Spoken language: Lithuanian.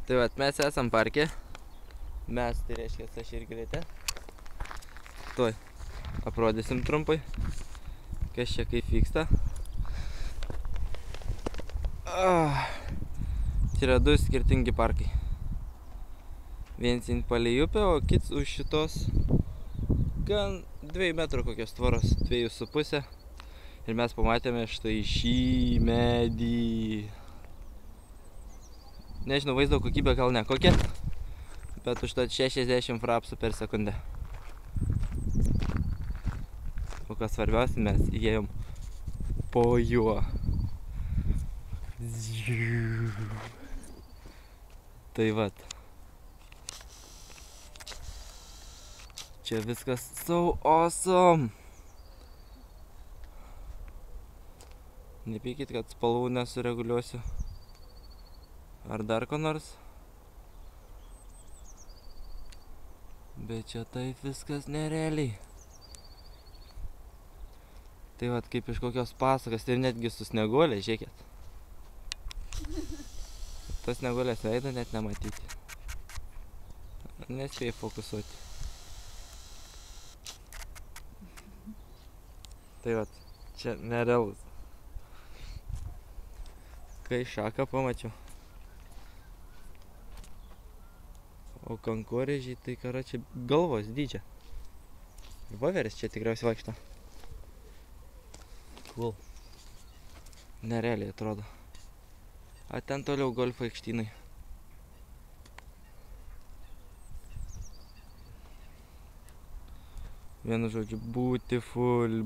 Tai vat, mes esam parke. Mes, tai reiškia, aš ir Grete. Tuoj aprodysim trumpai, kas čia kaip vyksta. Tai yra du skirtingi parkai. Vienas palei upę, o kits už šitos gan 2 metrų kokios tvoros, 2,5. Ir mes pamatėme štai šį medį. Nežinau, vaizdo kokybė gal ne kokia, bet užtat 60 frapsų per sekundę. O kas svarbiausia, mes įėjom po juo. Tai vat. Čia viskas so awesome. Nepykit, kad spalvų nesureguliuosiu. Ar dar ko nors. Bet čia taip viskas nerealiai. Tai vat kaip iš kokios pasakos, ir netgi su snieguolė, žiūrėkit. Tas snieguolės veido net nematyti. Nespėjai fokusuoti. Tai vat, čia nerealus. Kai šaką pamačiau. O kankorėžiai tai karočią galvos dydžio. Ir voveris čia tikriausiai vaikšto. Cool. Nerealiai atrodo. A ten toliau golfo aikštynai. Vienu žodžiu, beautiful.